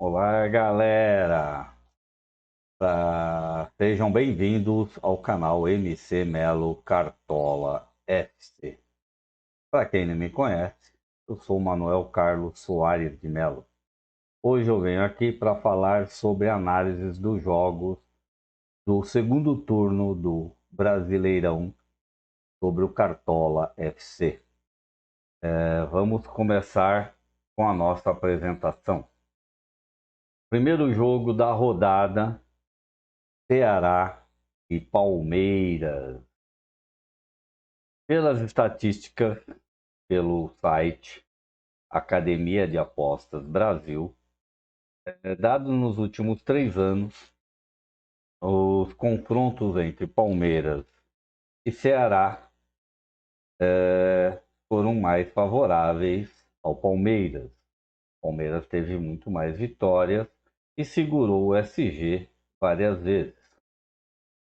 Olá, galera! Sejam bem-vindos ao canal MC Melo Cartola FC. Para quem não me conhece, eu sou o Manuel Carlos Soares de Melo. Hoje eu venho aqui para falar sobre análises dos jogos do segundo turno do Brasileirão sobre o Cartola FC. Vamos começar com a nossa apresentação. Primeiro jogo da rodada: Ceará e Palmeiras. Pelas estatísticas, pelo site Academia de Apostas Brasil, dados nos últimos 3 anos, os confrontos entre Palmeiras e Ceará foram mais favoráveis ao Palmeiras. O Palmeiras teve muito mais vitórias e segurou o SG várias vezes.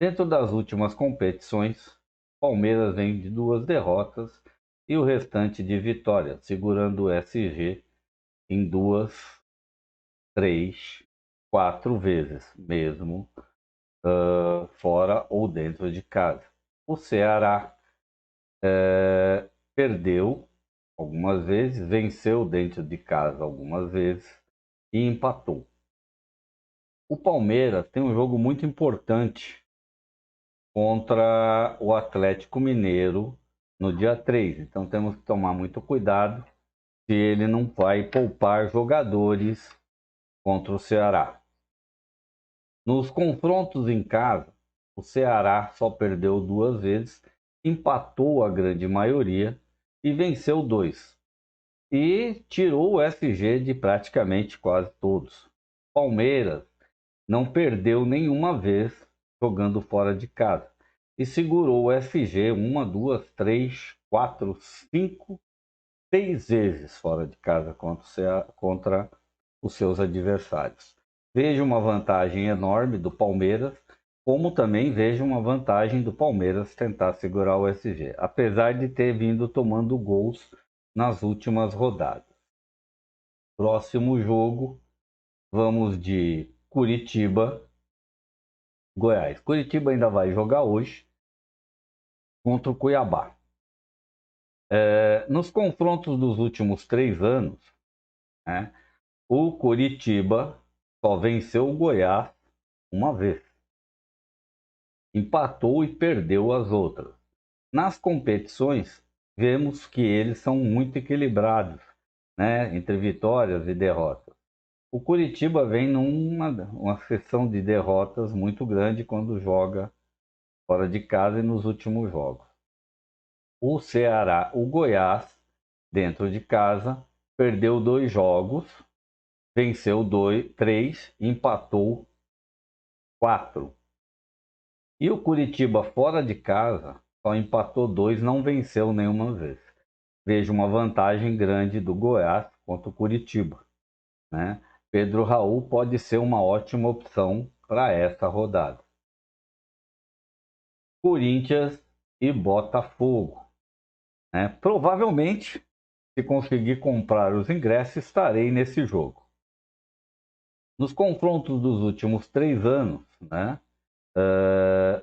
Dentro das últimas competições, Palmeiras vem de 2 derrotas e o restante de vitórias, segurando o SG em 2, 3, 4 vezes, mesmo fora ou dentro de casa. O Ceará perdeu algumas vezes, venceu dentro de casa algumas vezes e empatou. O Palmeiras tem um jogo muito importante contra o Atlético Mineiro no dia 3. Então temos que tomar muito cuidado se ele não vai poupar jogadores contra o Ceará. Nos confrontos em casa, o Ceará só perdeu 2 vezes, empatou a grande maioria e venceu 2. E tirou o SG de praticamente quase todos. Palmeiras não perdeu nenhuma vez jogando fora de casa e segurou o SG 1, 2, 3, 4, 5, 6 vezes fora de casa contra os seus adversários. Vejo uma vantagem enorme do Palmeiras, como também vejo uma vantagem do Palmeiras tentar segurar o SG, apesar de ter vindo tomando gols nas últimas rodadas. Próximo jogo, vamos de Curitiba, Goiás. Curitiba ainda vai jogar hoje contra o Cuiabá. Nos confrontos dos últimos 3 anos, né, o Curitiba só venceu o Goiás uma vez. Empatou e perdeu as outras. Nas competições, vemos que eles são muito equilibrados, né, entre vitórias e derrotas. O Curitiba vem numa sessão de derrotas muito grande quando joga fora de casa e nos últimos jogos. O Goiás, dentro de casa, perdeu 2 jogos, venceu 3, empatou 4. E o Curitiba, fora de casa, só empatou 2, não venceu nenhuma vez. Vejo uma vantagem grande do Goiás contra o Curitiba, né? Pedro Raul pode ser uma ótima opção para essa rodada. Corinthians e Botafogo, né? Provavelmente, se conseguir comprar os ingressos, estarei nesse jogo. Nos confrontos dos últimos 3 anos, né,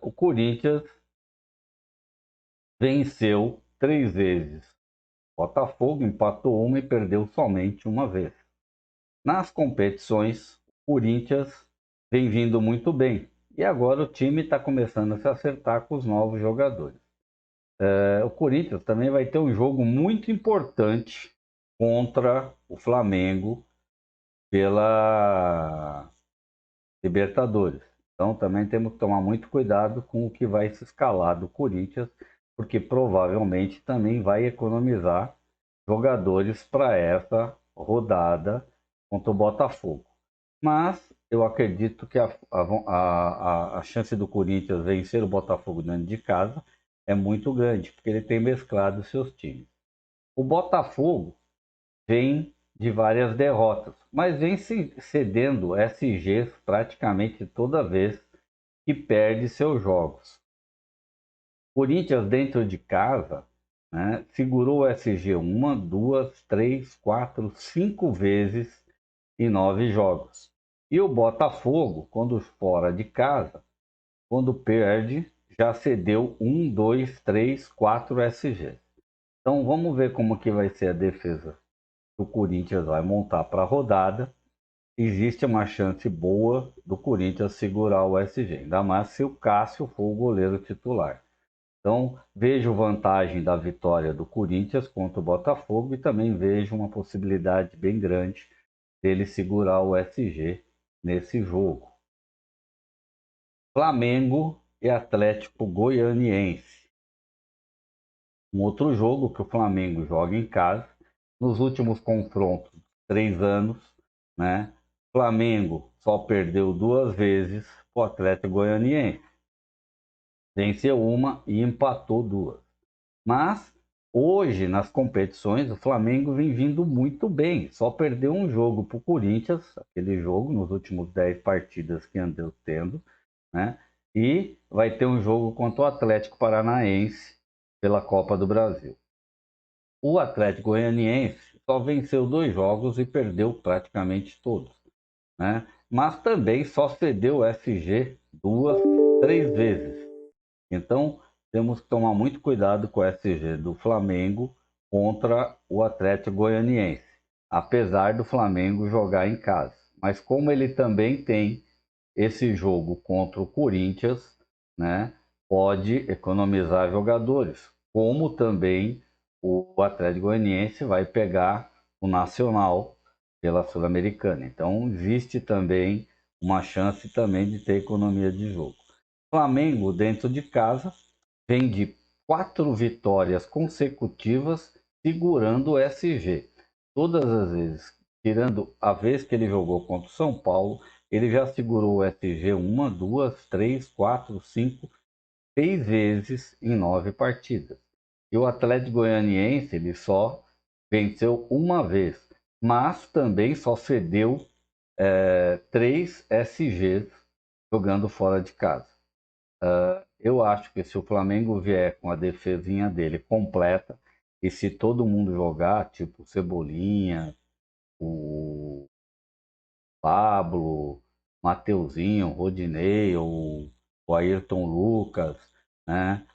o Corinthians venceu 3 vezes. Botafogo empatou uma e perdeu somente uma vez. Nas competições, o Corinthians vem vindo muito bem. E agora o time está começando a se acertar com os novos jogadores. O Corinthians também vai ter um jogo muito importante contra o Flamengo pela Libertadores. Então também temos que tomar muito cuidado com o que vai se escalar do Corinthians, porque provavelmente também vai economizar jogadores para essa rodada contra o Botafogo. Mas eu acredito que a chance do Corinthians vencer o Botafogo dentro de casa é muito grande, porque ele tem mesclado seus times. O Botafogo vem de várias derrotas, mas vem cedendo SGs praticamente toda vez que perde seus jogos. Corinthians dentro de casa, né, segurou o SG 1, 2, 3, 4, 5 vezes em 9 jogos. E o Botafogo, quando fora de casa, quando perde, já cedeu 1, 2, 3, 4 SG. Então vamos ver como que vai ser a defesa que o Corinthians vai montar para a rodada. Existe uma chance boa do Corinthians segurar o SG, ainda mais se o Cássio for o goleiro titular. Então, vejo vantagem da vitória do Corinthians contra o Botafogo e também vejo uma possibilidade bem grande dele segurar o SG nesse jogo. Flamengo e Atlético Goianiense. Um outro jogo que o Flamengo joga em casa. Nos últimos confrontos, 3 anos, né? Flamengo só perdeu 2 vezes para o Atlético Goianiense. Venceu uma e empatou 2. Mas hoje, nas competições, o Flamengo vem vindo muito bem. Só perdeu um jogo para o Corinthians, aquele jogo nos últimos 10 partidas que andou tendo, né? E vai ter um jogo contra o Atlético Paranaense pela Copa do Brasil. O Atlético Goianiense só venceu 2 jogos e perdeu praticamente todos, né? Mas também só cedeu o SG 2, 3 vezes. Então temos que tomar muito cuidado com o SG do Flamengo contra o Atlético Goianiense, apesar do Flamengo jogar em casa. Mas como ele também tem esse jogo contra o Corinthians, né, pode economizar jogadores, como também o Atlético Goianiense vai pegar o Nacional pela Sul-Americana. Então existe também uma chance também de ter economia de jogo. Flamengo dentro de casa vem de 4 vitórias consecutivas segurando o SG. Todas as vezes, tirando a vez que ele jogou contra o São Paulo, ele já segurou o SG 1, 2, 3, 4, 5, 6 vezes em 9 partidas. E o Atlético Goianiense ele só venceu uma vez, mas também só cedeu 3 SGs jogando fora de casa. Eu acho que se o Flamengo vier com a defesinha dele completa, e se todo mundo jogar, tipo o Cebolinha, o Pablo, Mateuzinho, Rodinei, ou o Ayrton Lucas, né?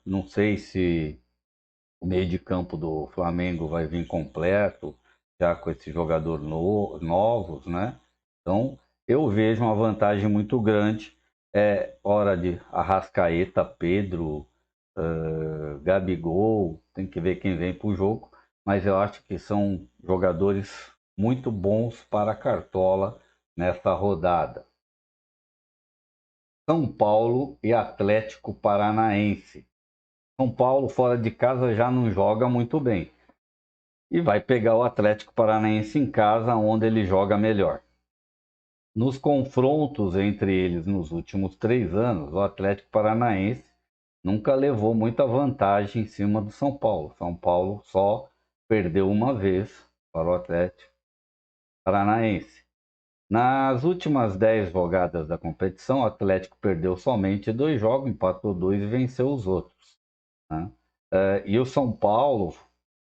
Não sei se o meio de campo do Flamengo vai vir completo, já com esse jogador novos, né? Então, eu vejo uma vantagem muito grande. É hora de Arrascaeta, Pedro, Gabigol, tem que ver quem vem para o jogo, mas eu acho que são jogadores muito bons para a Cartola nessa rodada. São Paulo e Atlético Paranaense. São Paulo fora de casa já não joga muito bem e vai pegar o Atlético Paranaense em casa, onde ele joga melhor. Nos confrontos entre eles nos últimos 3 anos, o Atlético Paranaense nunca levou muita vantagem em cima do São Paulo. São Paulo só perdeu uma vez para o Atlético Paranaense. Nas últimas 10 jogadas da competição, o Atlético perdeu somente 2 jogos, empatou 2 e venceu os outros, né? E o São Paulo,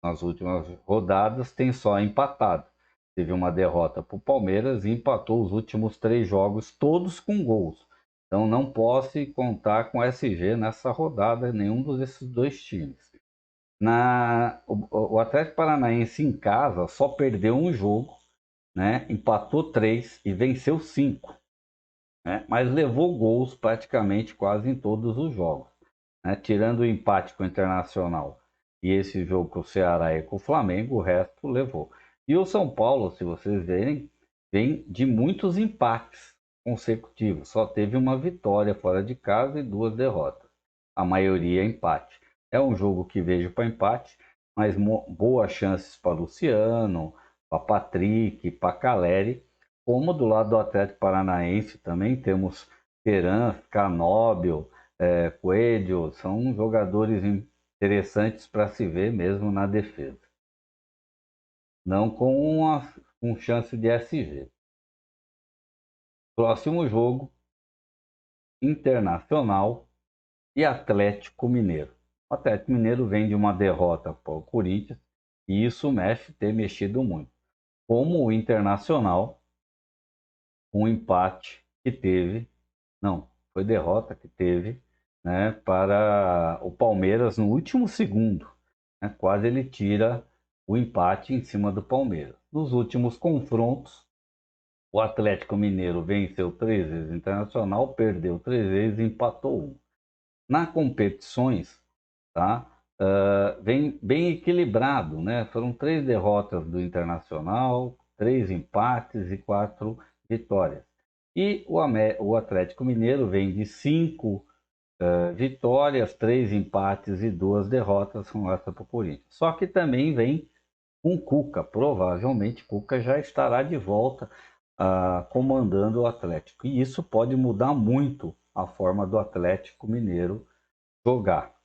nas últimas rodadas, tem só empatado. Teve uma derrota para o Palmeiras e empatou os últimos 3 jogos, todos com gols. Então não posso contar com o SG nessa rodada, nenhum desses 2 times. O Atlético Paranaense em casa só perdeu um jogo, né? Empatou 3 e venceu 5, né? Mas levou gols praticamente quase em todos os jogos, né? Tirando o empate com o Internacional e esse jogo com o Ceará e com o Flamengo, o resto levou. E o São Paulo, se vocês verem, vem de muitos empates consecutivos. Só teve uma vitória fora de casa e 2 derrotas. A maioria é empate. É um jogo que vejo para empate, mas boas chances para Luciano, para Patrick, para Caleri. Como do lado do Atlético Paranaense também temos Teran, Canóbio, Coelho, são jogadores interessantes para se ver mesmo na defesa. Não com chance de SG. Próximo jogo, Internacional e Atlético Mineiro. O Atlético Mineiro vem de uma derrota para o Corinthians e isso ter mexido muito. como o Internacional, um empate que teve, não, foi derrota que teve, né, para o Palmeiras no último segundo, né, quase ele tira o empate em cima do Palmeiras. Nos últimos confrontos, o Atlético Mineiro venceu 3 vezes o Internacional, perdeu 3 vezes e empatou um. Na competições, tá? Vem bem equilibrado, né? Foram 3 derrotas do Internacional, 3 empates e 4 vitórias. E o Atlético Mineiro vem de 5 vitórias, 3 empates e 2 derrotas com essa para o Corinthians. Só que também vem com Cuca, provavelmente Cuca já estará de volta comandando o Atlético. E isso pode mudar muito a forma do Atlético Mineiro jogar.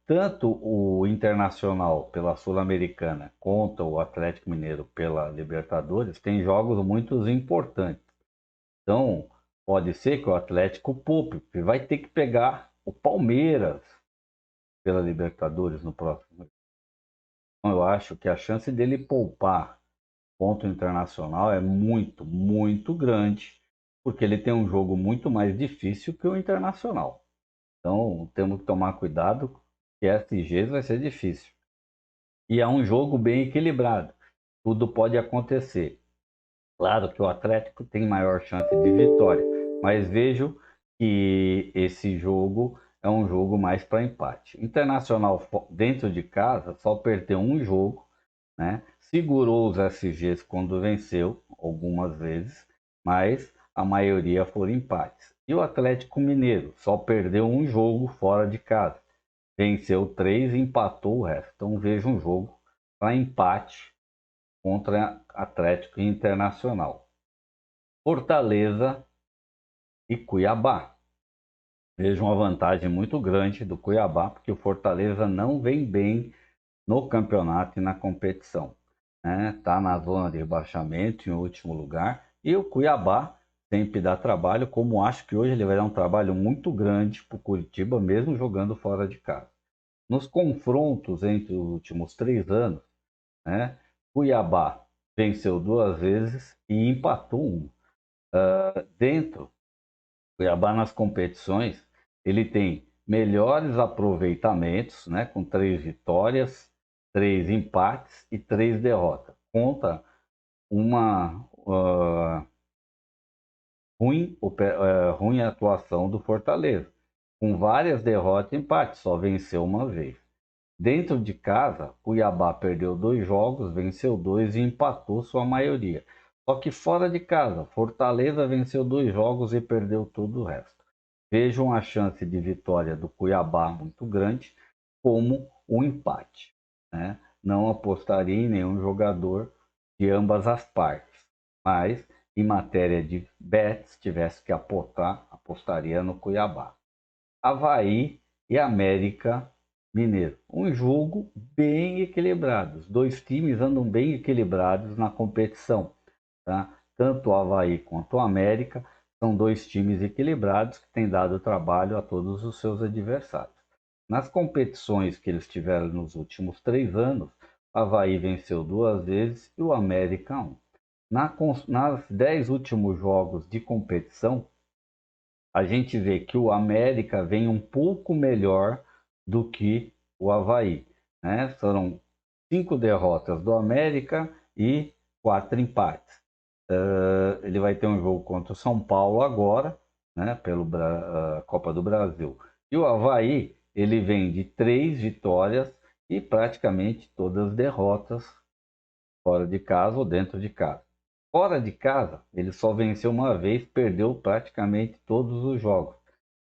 Tanto o Internacional pela Sul-Americana quanto o Atlético Mineiro pela Libertadores tem jogos muito importantes. Então, pode ser que o Atlético poupe, porque vai ter que pegar o Palmeiras pela Libertadores no próximo. Então, eu acho que a chance dele poupar contra o Internacional é muito, muito grande, porque ele tem um jogo muito mais difícil que o Internacional. Então, temos que tomar cuidado, que SGs vai ser difícil. E é um jogo bem equilibrado. Tudo pode acontecer. Claro que o Atlético tem maior chance de vitória, mas vejo que esse jogo é um jogo mais para empate. Internacional dentro de casa só perdeu um jogo, né? Segurou os SGs quando venceu algumas vezes, mas a maioria foram empates. E o Atlético Mineiro só perdeu um jogo fora de casa. Venceu 3 e empatou o resto. Então vejo um jogo para empate contra Atlético Internacional. Fortaleza e Cuiabá. Vejo uma vantagem muito grande do Cuiabá, porque o Fortaleza não vem bem no campeonato e na competição. Está na zona de rebaixamento, em último lugar. E o Cuiabá sempre dá trabalho, como acho que hoje ele vai dar um trabalho muito grande para o Curitiba, mesmo jogando fora de casa. Nos confrontos entre os últimos 3 anos, né, Cuiabá venceu 2 vezes e empatou um. Dentro, Cuiabá nas competições, ele tem melhores aproveitamentos, né, com 3 vitórias, 3 empates e 3 derrotas. Conta uma ruim atuação do Fortaleza, com várias derrotas e empates, só venceu uma vez. Dentro de casa, Cuiabá perdeu 2 jogos, venceu 2 e empatou sua maioria. Só que fora de casa, Fortaleza venceu 2 jogos e perdeu todo o resto. Vejam a chance de vitória do Cuiabá muito grande, como um empate, né? Não apostaria em nenhum jogador de ambas as partes, mas em matéria de bets, tivesse que apostar, apostaria no Cuiabá. Avaí e América Mineiro. Um jogo bem equilibrado. Os dois times andam bem equilibrados na competição. Tá? Tanto o Avaí quanto o América são dois times equilibrados que têm dado trabalho a todos os seus adversários. Nas competições que eles tiveram nos últimos 3 anos, o Avaí venceu 2 vezes e o América um. Nas 10 últimos jogos de competição, a gente vê que o América vem um pouco melhor do que o Avaí, né? Foram 5 derrotas do América e 4 empates. Ele vai ter um jogo contra o São Paulo agora, né? Pelo Copa do Brasil. E o Avaí, ele vem de 3 vitórias e praticamente todas derrotas fora de casa ou dentro de casa. Fora de casa, ele só venceu uma vez, perdeu praticamente todos os jogos.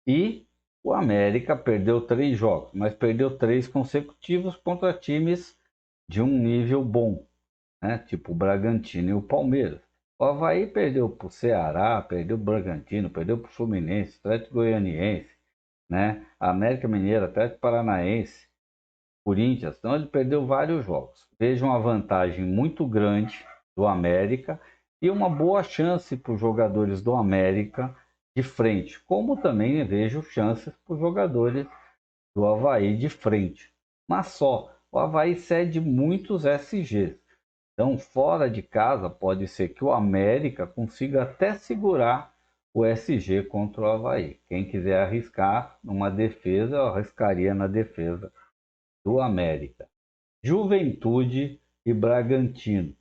E o América perdeu 3 jogos, mas perdeu 3 consecutivos contra times de um nível bom, né? Tipo o Bragantino e o Palmeiras. O Avaí perdeu para o Ceará, perdeu para o Bragantino, perdeu para o Fluminense, Atlético Goianiense, né? América Mineira, Atlético Paranaense, Corinthians. Então ele perdeu vários jogos. Vejo uma vantagem muito grande do América e uma boa chance para os jogadores do América de frente, como também vejo chances para os jogadores do Avaí de frente. Mas só, o Avaí cede muitos SGs. Então, fora de casa, pode ser que o América consiga até segurar o SG contra o Avaí. Quem quiser arriscar numa defesa, eu arriscaria na defesa do América. Juventude e Bragantino.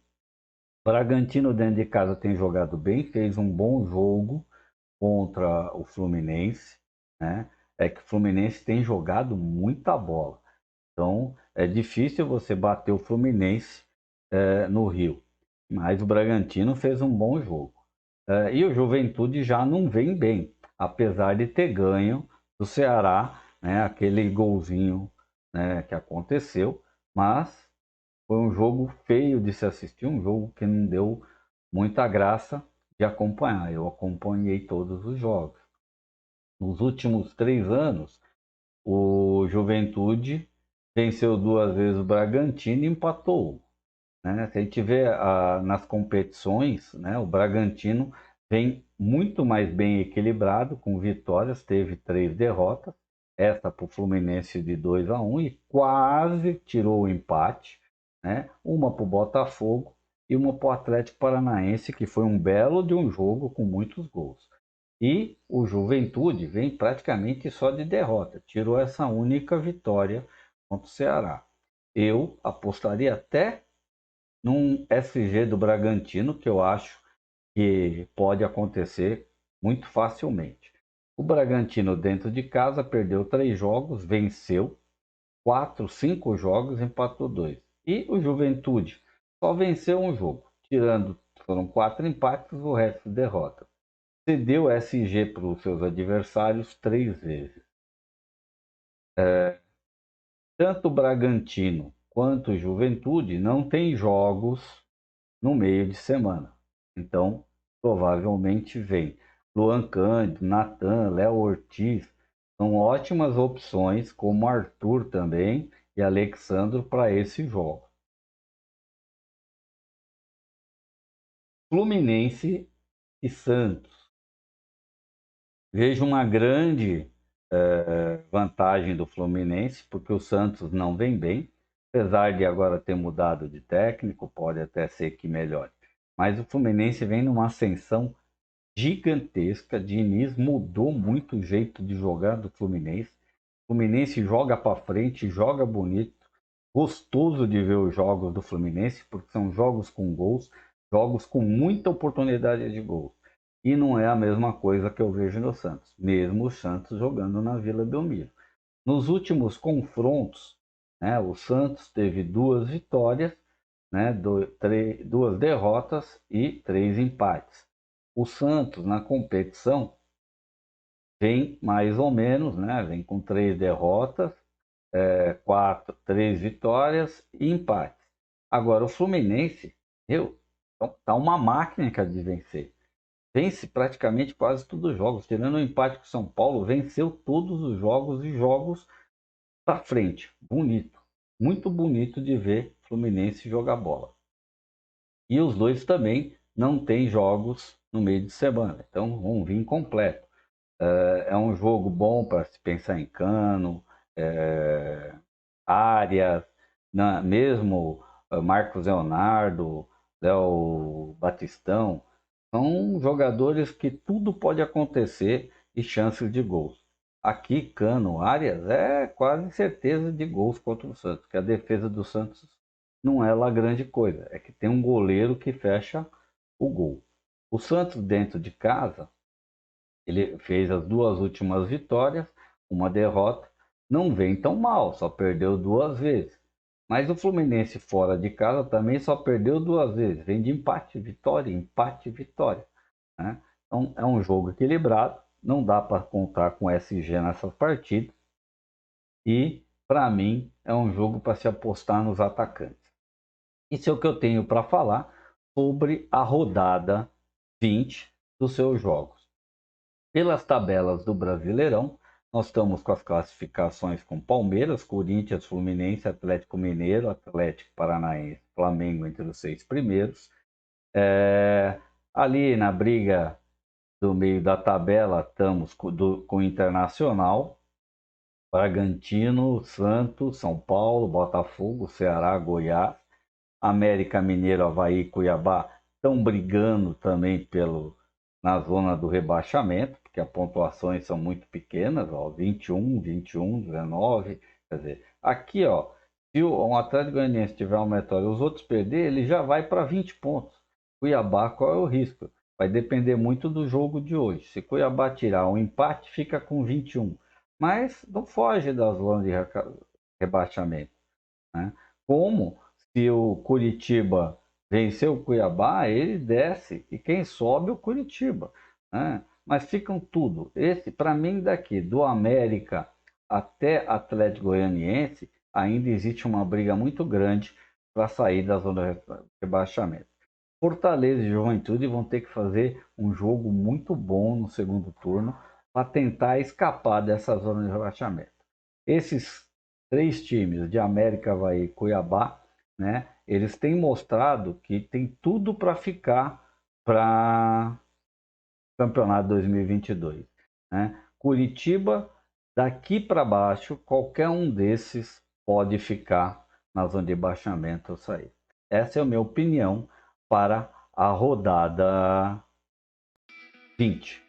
Bragantino dentro de casa tem jogado bem, fez um bom jogo contra o Fluminense, né? É que o Fluminense tem jogado muita bola. Então é difícil você bater o Fluminense no Rio. Mas o Bragantino fez um bom jogo. E o Juventude já não vem bem, apesar de ter ganho do Ceará, né, aquele golzinho, né, que aconteceu, mas foi um jogo feio de se assistir, um jogo que não deu muita graça de acompanhar. Eu acompanhei todos os jogos. Nos últimos 3 anos, o Juventude venceu 2 vezes o Bragantino e empatou, né? Se a gente vê nas competições, né, o Bragantino vem muito mais bem equilibrado, com vitórias, teve 3 derrotas, essa para o Fluminense de 2-1 e quase tirou o empate, né? Uma para o Botafogo e uma para o Atlético Paranaense, que foi um belo de um jogo com muitos gols. E o Juventude vem praticamente só de derrota, tirou essa única vitória contra o Ceará. Eu apostaria até num SG do Bragantino, que eu acho que pode acontecer muito facilmente. O Bragantino, dentro de casa, perdeu 3 jogos, venceu 4, 5 jogos, empatou 2. E o Juventude só venceu um jogo, tirando, foram 4 empates, o resto derrota. Cedeu SG para os seus adversários 3 vezes. Tanto o Bragantino quanto o Juventude não têm jogos no meio de semana. Então, provavelmente vem Luan Cândido, Natan, Léo Ortiz. São ótimas opções, como Arthur também e Alexandro para esse jogo. Fluminense e Santos. Vejo uma grande vantagem do Fluminense, porque o Santos não vem bem, apesar de agora ter mudado de técnico, pode até ser que melhore. Mas o Fluminense vem numa ascensão gigantesca. Diniz mudou muito o jeito de jogar do Fluminense. O Fluminense joga para frente, joga bonito. Gostoso de ver os jogos do Fluminense, porque são jogos com gols, jogos com muita oportunidade de gol. E não é a mesma coisa que eu vejo no Santos, mesmo o Santos jogando na Vila Belmiro. Nos últimos confrontos, né, o Santos teve 2 vitórias, né, 2 derrotas e 3 empates. O Santos na competição vem mais ou menos, né, vem com 3 derrotas, 3 vitórias e empates. Agora o Fluminense, tá uma máquina de vencer. Vence praticamente quase todos os jogos, tirando o empate com o São Paulo, venceu todos os jogos e jogos para frente. Bonito, muito bonito de ver Fluminense jogar bola. E os dois também não têm jogos no meio de semana, então vão vir completo. É um jogo bom para se pensar em Cano, Arias, mesmo Marcos Leonardo, Léo Batistão. São jogadores que tudo pode acontecer e chances de gols. Aqui, Cano, Arias, é quase certeza de gols contra o Santos, que a defesa do Santos não é lá grande coisa, é que tem um goleiro que fecha o gol. O Santos, dentro de casa, ele fez as 2 últimas vitórias, uma derrota, não vem tão mal, só perdeu 2 vezes. Mas o Fluminense fora de casa também só perdeu 2 vezes, vem de empate, vitória, né? Então é um jogo equilibrado, não dá para contar com SG nessa partida e para mim é um jogo para se apostar nos atacantes. Isso é o que eu tenho para falar sobre a rodada 20 dos seus jogos. Pelas tabelas do Brasileirão, nós estamos com as classificações com Palmeiras, Corinthians, Fluminense, Atlético Mineiro, Atlético Paranaense, Flamengo entre os 6 primeiros. Ali na briga do meio da tabela, estamos com o Internacional, Bragantino, Santos, São Paulo, Botafogo, Ceará, Goiás. América Mineiro, Avaí, Cuiabá estão brigando também na zona do rebaixamento, porque as pontuações são muito pequenas, ó, 21, 21, 19. Quer dizer, aqui, ó, se um Atlético Goianiense tiver uma vitória e os outros perder, ele já vai para 20 pontos. Cuiabá, qual é o risco? Vai depender muito do jogo de hoje. Se Cuiabá tirar um empate, fica com 21. Mas não foge da zona de rebaixamento, né? Como se o Curitiba vencer o Cuiabá, ele desce. E quem sobe é o Curitiba, né? Mas ficam tudo. Esse, para mim, daqui, do América até Atlético Goianiense, ainda existe uma briga muito grande para sair da zona de rebaixamento. Fortaleza e Juventude vão ter que fazer um jogo muito bom no segundo turno para tentar escapar dessa zona de rebaixamento. Esses três times de América, Avaí e Cuiabá, né, eles têm mostrado que tem tudo para ficar para o campeonato 2022. Né? Curitiba, daqui para baixo, qualquer um desses pode ficar na zona de rebaixamento ou sair. Essa é a minha opinião para a rodada 20.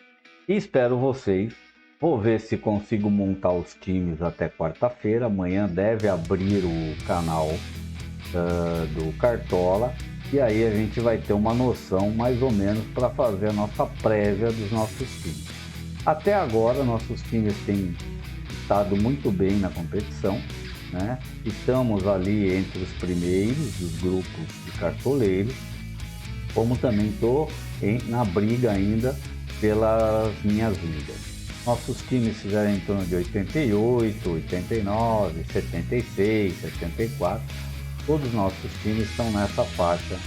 E espero vocês. Vou ver se consigo montar os times até quarta-feira. Amanhã deve abrir o canal do Cartola. E aí a gente vai ter uma noção mais ou menos para fazer a nossa prévia dos nossos times. Até agora, nossos times têm estado muito bem na competição, né? Estamos ali entre os primeiros dos grupos de cartoleiros, como também estou na briga ainda pelas minhas ligas. Nossos times fizeram em torno de 88, 89, 76, 74. Todos os nossos times estão nessa faixa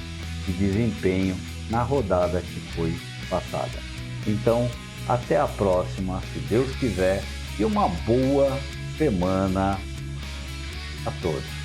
de desempenho na rodada que foi passada. Então, até a próxima, se Deus quiser, e uma boa semana a todos.